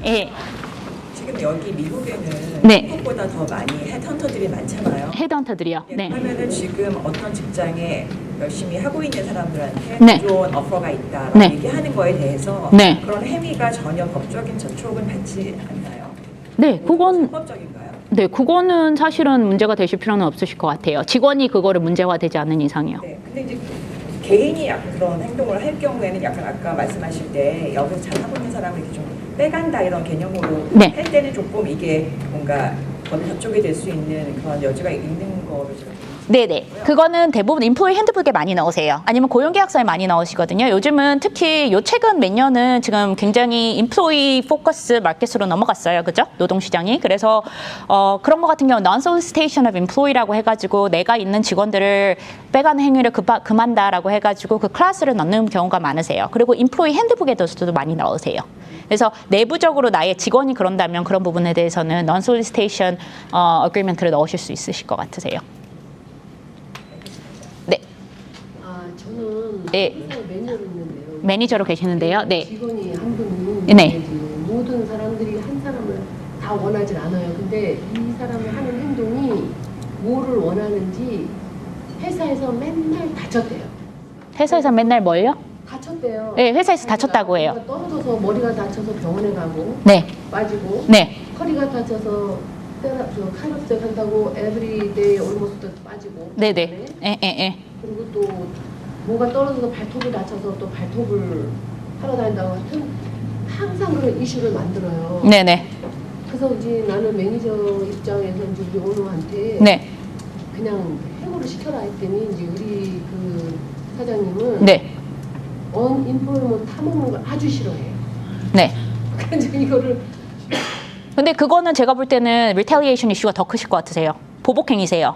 예. 지금 여기 미국에는 네. 한국보다 더 많이 헤드헌터들이 많잖아요. 헤드헌터들이요. 네. 그러면은 지금 어떤 직장에 열심히 하고 있는 사람들한테 네. 좋은 오퍼가 있다라고 네. 얘기하는 거에 대해서 네. 그런 행위가 전혀 법적인 저촉은 받지 않나요? 네, 그건 합법적인가요? 네, 그거는 사실은 문제가 되실 필요는 없으실 것 같아요. 직원이 그거를 문제화되지 않는 이상이요. 네. 근데 이제 개인이 약간 그런 행동을 할 경우에는 약간 아까 말씀하실 때 여기서 잘 하고 있는 사람을 이렇게 좀 빼간다 이런 개념으로 네. 할 때는 조금 이게 뭔가 법에 접촉이 될 수 있는 그런 여지가 있는 거를 제가 네네. 그거는 대부분 인플로이 핸드북에 많이 넣으세요. 아니면 고용계약서에 많이 넣으시거든요. 요즘은 특히 요 최근 몇 년은 지금 굉장히 인플로이 포커스 마켓으로 넘어갔어요. 그죠? 노동시장이. 그래서 그런 거 같은 경우는 non-solicitation of employee라고 해가지고 내가 있는 직원들을 빼가는 행위를 금한다라고 해가지고 그 클래스를 넣는 경우가 많으세요. 그리고 인플로이 핸드북에도 많이 넣으세요. 그래서 내부적으로 나의 직원이 그런다면 그런 부분에 대해서는 non-solicitation agreement를 넣으실 수 있으실 것 같으세요. 네. 아, 저는 네. 회사 매니저로 있는데요. 매니저로 계시는데요. 네. 직원이 한 분은 네. 이제 모든 사람들이 한 사람을 다 원하진 않아요. 근데 이 사람이 하는 행동이 뭐를 원하는지 회사에서 맨날 다쳤대요. 회사에서 맨날 뭘요? 다쳤대요. 네, 회사에서 다쳤다고 해요. 머리가 떨어져서 머리가 다쳐서 병원에 가고 네. 빠지고 네. 허리가 다쳐서 칼rop스 한다고 에브리데이 올모스트 빠지고 네네. 예, 예, 예. 그리고 또 뭐가 떨어져서 발톱이 다쳐서 또 발톱을 하러 다닌다고 하여튼 항상 그런 이슈를 만들어요. 네네. 그래서 이제 나는 매니저 입장에서 이제 우리 오너한테 네. 그냥 해고를 시켜라 했더니 이제 우리 그 사장님은 네. 언인플로이먼트 타먹는 걸 아주 싫어해요. 네. 그래서 이거를 근데 그거는 제가 볼 때는 리텔리에이션 이슈가 더 크실 것 같으세요. 보복행위세요.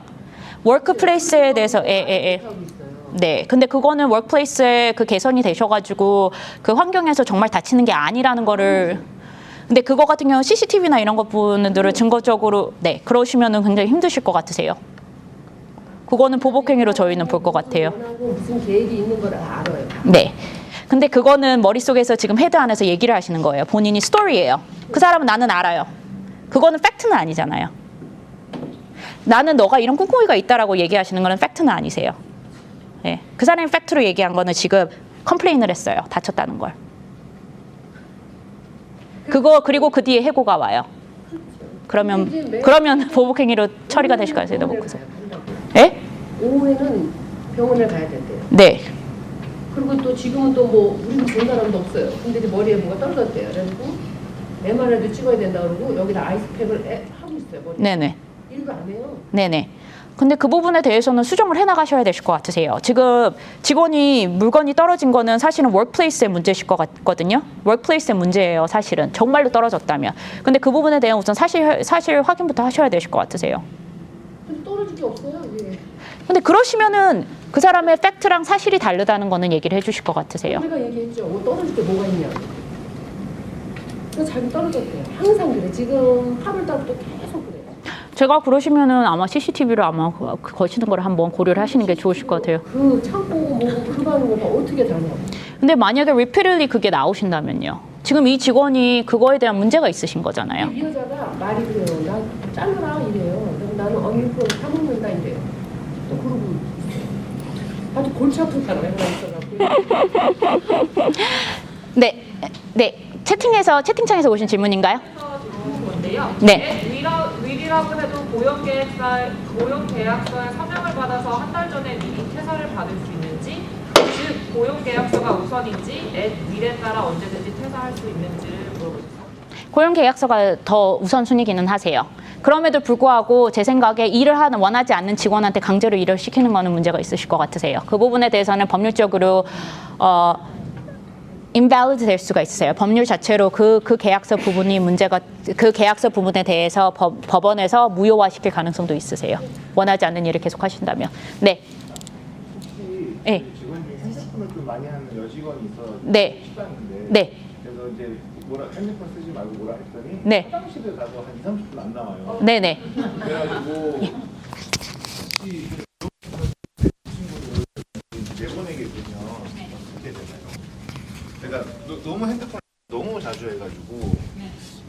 워크플레이스에 대해서 하고 있어요. 네. 근데 그거는 워크플레이스에 그 개선이 되셔가지고 그 환경에서 정말 다치는 게 아니라는 거를 근데 그거 같은 경우 CCTV나 이런 것 부분들을 증거적으로 네 그러시면은 굉장히 힘드실 것 같으세요. 그거는 보복행위로 저희는 볼 것 같아요. 무슨 계획이 있는 걸 알아요. 네. 근데 그거는 머릿속에서 지금 헤드 안에서 얘기를 하시는 거예요. 본인이 스토리예요. 그 사람은 나는 알아요. 그거는 팩트는 아니잖아요. 나는 너가 이런 꿍꿍이가 있다라고 얘기하시는 거는 팩트는 아니세요. 네. 그 사람이 팩트로 얘기한 거는 지금 컴플레인을 했어요. 다쳤다는 걸. 그거 그리고 그 뒤에 해고가 와요. 그러면 보복행위로 처리가 되실 가능성이 너무 크세요. 예? 오후에는 병원을 가야 된대요. 네. 그리고 또 지금은 또 뭐 우리도 본 사람도 없어요. 근데 이제 머리에 뭐가 떨어졌대요. 그래가지고 MRI도 찍어야 된다 그러고 여기다 아이스팩을 하고 있어요. 머리에. 네네. 일도 안 해요. 네네. 근데 그 부분에 대해서는 수정을 해나가셔야 되실 것 같으세요. 지금 직원이 물건이 떨어진 거는 사실은 워크플레이스의 문제실 것 같거든요. 워크플레이스의 문제예요, 사실은. 정말로 떨어졌다면. 근데 그 부분에 대한 우선 사실 확인부터 하셔야 되실 것 같으세요. 근데 떨어질 게 없어요. 예. 근데 그러시면은 그 사람의 팩트랑 사실이 다르다는 거는 얘기를 해주실 것 같으세요. 우리가 얘기했죠. 뭐 떨어질 때 뭐가 있냐. 그래서 자기 떨어졌대요. 항상 그래. 지금 8월달부터 계속 그래요. 제가 그러시면은 아마 CCTV를 아마 거시는 걸 한번 고려를 하시는 게 좋으실 것 같아요. 그 창고 뭐 그거 하는 거 다 어떻게 다녀. 근데 만약에 리피럴리 그게 나오신다면요. 지금 이 직원이 그거에 대한 문제가 있으신 거잖아요. 이 여자가 말이 그래요. 나 잘라라 이래요. 그래서 나는 언니프로 타먹는다 이래요. 또 그러고 아주 골치 아프잖아요. 네, 네. 채팅창에서 오신 질문인가요? 건데요. 네. 윌이라고 해도 고용계약서에 서명을 받아서 한 달 전에 미리 퇴사를 받을 수 있는지, 즉 고용계약서가 우선인지, 윌에 따라 언제든지 퇴사할 수 있는지를 물어보셨어요. 고용계약서가 더 우선순위기는 하세요. 그럼에도 불구하고 제 생각에 일을 원하지 않는 직원한테 강제로 일을 시키는 거는 문제가 있으실 것 같으세요. 그 부분에 대해서는 법률적으로 invalid 될 수가 있어요. 법률 자체로 그 계약서 부분이 그 계약서 부분에 대해서 법원에서 무효화시킬 가능성도 있으세요. 원하지 않는 일을 계속 하신다면. 네. 혹시 네. 직원 중에 핸드폰을 좀 많이 하는 여직원이 있어 네. 싶었는데 네. 그래서 이제 핸드폰 쓰지 말고 뭐라 했더니 네. 화장실에 가서 한 2, 30분 안 나와요. 네네. 그래가지고 혹시 친구를 내보내게 되면 어떻게 되나요? 그러니까 너무 핸드폰 너무 자주 해가지고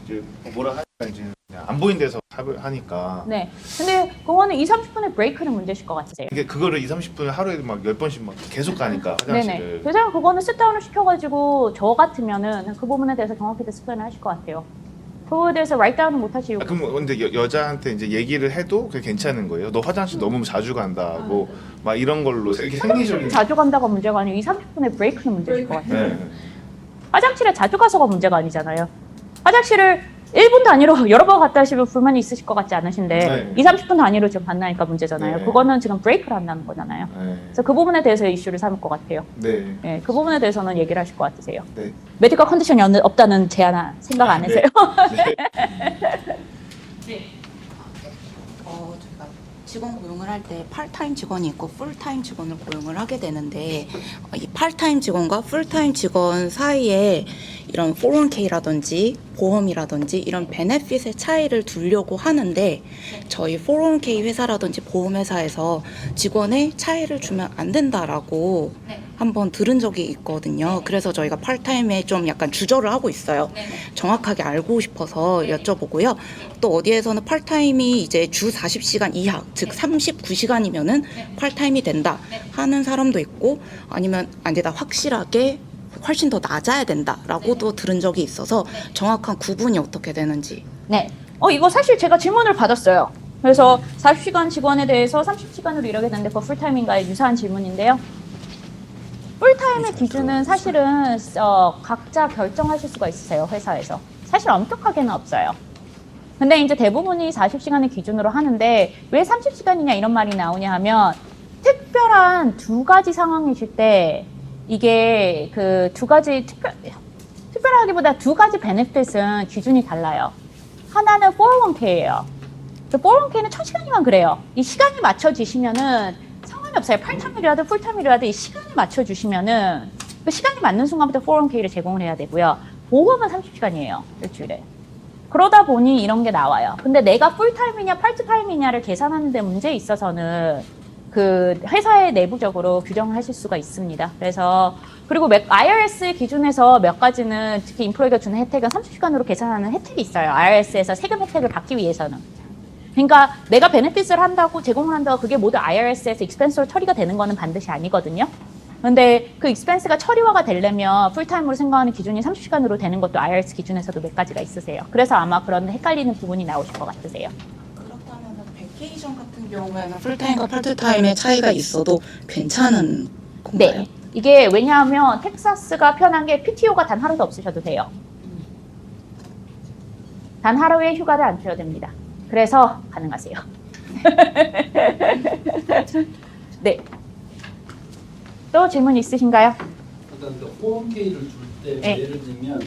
이제 뭐라 하니까 이제 그냥 안 보이는 데서 하니까 네. 근데 그거는 20-30분의 브레이크는 문제실 것 같으세요? 이게 그거를 20-30분을 하루에 막 10번씩 막 계속 가니까 네네. 화장실을. 그래서 그거는 sit-down을 시켜가지고 저 같으면은 그 부분에 대해서 정확히 디스플레이를 하실 것 같아요. 그거에 대해서 write-down은 못 하시고. 그럼 근데 여자한테 이제 얘기를 해도 그게 괜찮은 거예요? 너 화장실 너무 자주 간다고 막 이런 걸로 이렇게 생리적인. 자주 간다가 문제가 아니고 20-30분의 브레이크는 문제일 것 같아요. 네. 화장실에 자주 가서가 문제가 아니잖아요. 화장실을 1분 단위로 여러 번 갔다 오시면 불만이 있으실 것 같지 않으신데 네. 20-30분 단위로 지금 간다니까 문제잖아요. 네. 그거는 지금 브레이크를 한다는 거잖아요. 네. 그래서 그 부분에 대해서 이슈를 삼을 것 같아요. 네. 네, 그 부분에 대해서는 얘기를 하실 것 같으세요. 네. 메디컬 컨디션이 없다는 제안 생각 안 하세요? 저희가 직원 고용을 할 때 팔타임 직원이 있고 풀타임 직원을 고용을 하게 되는데 이 팔타임 직원과 풀타임 직원 사이에 이런 401k라든지 보험이라든지 이런 베네핏의 차이를 두려고 하는데 저희 401k 회사라든지 보험회사에서 직원의 차이를 주면 안 된다라고 한번 들은 적이 있거든요. 그래서 저희가 팔타임에 좀 약간 주저를 하고 있어요. 정확하게 알고 싶어서 여쭤보고요. 또 어디에서는 팔타임이 이제 주 40시간 이하, 즉 39시간이면은 팔타임이 된다 하는 사람도 있고 아니면 아니다 확실하게 훨씬 더 낮아야 된다라고도 들은 적이 있어서 정확한 구분이 어떻게 되는지. 네. 이거 사실 제가 질문을 받았어요. 그래서 40시간 직원에 대해서 30시간으로 일하게 되는데 그거 풀타임인가에 유사한 질문인데요. 풀타임의 기준은 사실은 각자 결정하실 수가 있으세요, 회사에서. 사실 엄격하게는 없어요. 근데 이제 대부분이 40시간을 기준으로 하는데 왜 30시간이냐 이런 말이 나오냐 하면 특별한 두 가지 상황이실 때 이게 그 두 가지 특별하기보다 두 가지 베네핏은 기준이 달라요. 하나는 401k예요. 401k는 1000시간이면 그래요. 이 시간이 맞춰지시면은 상관이 없어요. 팔타임이라도 풀타임이라도 이 시간이 맞춰주시면은 그 시간이 맞는 순간부터 401k를 제공을 해야 되고요. 보험은 30시간이에요. 일주일에. 그러다 보니 이런 게 나와요. 근데 내가 풀타임이냐 파트타임이냐를 계산하는 데 문제에 있어서는 그 회사의 내부적으로 규정을 하실 수가 있습니다. 그래서 그리고 IRS 기준에서 몇 가지는 특히 인플로이가 주는 혜택은 30시간으로 계산하는 혜택이 있어요. IRS에서 세금 혜택을 받기 위해서는. 그러니까 내가 베네핏을 한다고 제공을 한다고 그게 모두 IRS에서 익스펜스로 처리가 되는 거는 반드시 아니거든요. 근데 그 익스펜스가 처리화가 되려면 풀타임으로 생각하는 기준이 30시간으로 되는 것도 IRS 기준에서도 몇 가지가 있으세요. 그래서 아마 그런 헷갈리는 부분이 나오실 것 같으세요. 그렇다면 베케이션 같은 경우에는 풀타임과 파트타임의 차이가 있어도 괜찮은 건가요? 네. 이게 왜냐하면 텍사스가 편한 게 PTO가 단 하루도 없으셔도 돼요. 단 하루의 휴가를 안 줘야 됩니다. 그래서 가능하세요. 네. 또 질문 있으신가요? 그러니까 401k를 줄 때 네. 예를 들면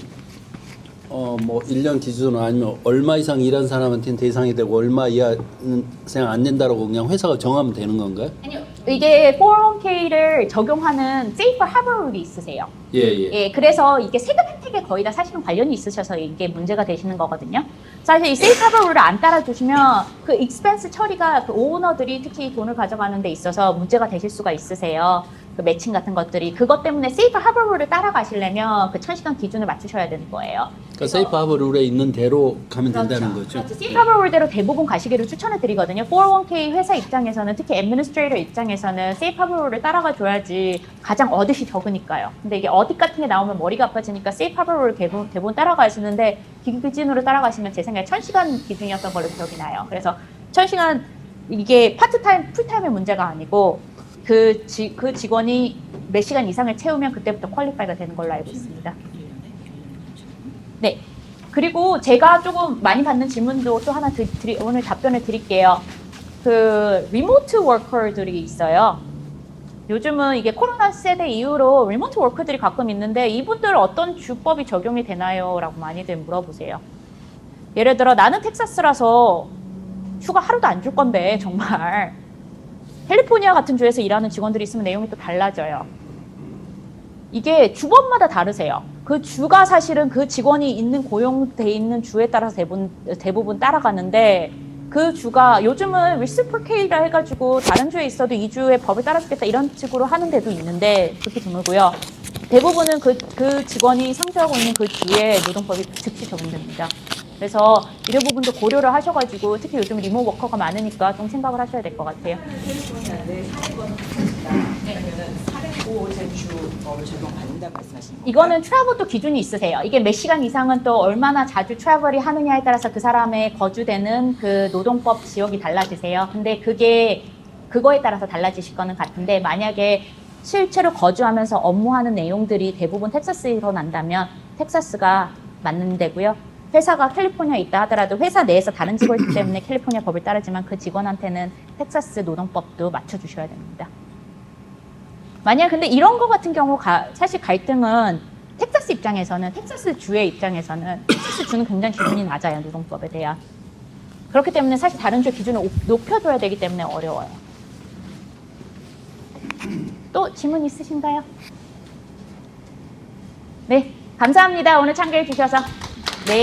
뭐 1년 기준으로 아니면 얼마 이상 일한 사람한테는 대상이 되고 얼마 이하는 생각 안 된다라고 그냥 회사가 정하면 되는 건가요? 아니요. 이게 401k를 적용하는 Safe Harbor 룰이 있으세요. 예, 예. 예, 그래서 이게 세금 혜택에 거의 다 사실은 관련이 있으셔서 이게 문제가 되시는 거거든요. 사실 이 세이프 하버 룰을 안 따라주시면 그 익스펜스 처리가 그 오너들이 특히 돈을 가져가는 데 있어서 문제가 되실 수가 있으세요. 그 매칭 같은 것들이. 그것 때문에 세이프 하버 룰을 따라가시려면 그 1000시간 기준을 맞추셔야 되는 거예요. 그러니까 세이프 하버 룰에 있는 대로 가면 된다는 거죠. 그렇죠. 세이프 하버 룰대로 대부분 가시기를 추천해 드리거든요. 401k 회사 입장에서는 특히 애드미니스트레이터 입장에서는 세이프 하버 룰을 따라가 줘야지 가장 어듯이 적으니까요. 근데 이게 어디 같은 게 나오면 머리가 아파지니까 세이프 하버 룰을 대부분 따라가시는데 기준으로 따라가시면 제 생각에 1000시간 기준이었던 걸로 기억이 나요. 그래서 1000시간 이게 파트타임, 풀타임의 문제가 아니고 그 직원이 몇 시간 이상을 채우면 그때부터 퀄리파이가 되는 걸로 알고 있습니다. 네. 그리고 제가 조금 많이 받는 질문도 또 하나 오늘 답변을 드릴게요. 그 리모트 워커들이 있어요. 요즘은 이게 코로나 세대 이후로 리모트 워커들이 가끔 있는데 이분들 어떤 주법이 적용이 되나요? 라고 많이들 물어보세요. 예를 들어 나는 텍사스라서 휴가 하루도 안 줄 건데 정말 캘리포니아 같은 주에서 일하는 직원들이 있으면 내용이 또 달라져요. 이게 주법마다 다르세요. 그 주가 사실은 그 직원이 있는 고용돼 있는 주에 따라서 대부분 따라가는데 그 주가 요즘은 reciprocat이라 해가지고 다른 주에 있어도 이 주에 법을 따라주겠다 이런 식으로 하는 데도 있는데 그렇게 드물고요. 대부분은 그 직원이 상주하고 있는 그 주에 노동법이 즉시 적용됩니다. 그래서 이런 부분도 고려를 하셔가지고 특히 요즘 리모트 워커가 많으니까 좀 생각을 하셔야 될 것 같아요. 캘리포니아는 사례건 같습니다. 아니면은 사례고 제주법을 적용받는다고 말씀하시는 건가요? 이거는 트래블도 기준이 있으세요. 이게 몇 시간 이상은 또 얼마나 자주 트래블이 하느냐에 따라서 그 사람의 거주되는 그 노동법 지역이 달라지세요. 근데 그거에 따라서 달라지실 거는 같은데 만약에 실제로 거주하면서 업무하는 내용들이 대부분 텍사스로 난다면 텍사스가 맞는 데고요. 회사가 캘리포니아에 있다 하더라도 회사 내에서 다른 직원이기 때문에 캘리포니아 법을 따르지만 그 직원한테는 텍사스 노동법도 맞춰주셔야 됩니다. 만약 근데 이런 거 같은 경우 사실 갈등은 텍사스 입장에서는 텍사스 주의 입장에서는 텍사스 주는 굉장히 기준이 낮아요. 노동법에 대한. 그렇기 때문에 사실 다른 주 기준을 높여줘야 되기 때문에 어려워요. 또 질문 있으신가요? 네, 감사합니다. 오늘 참여해 주셔서. 네.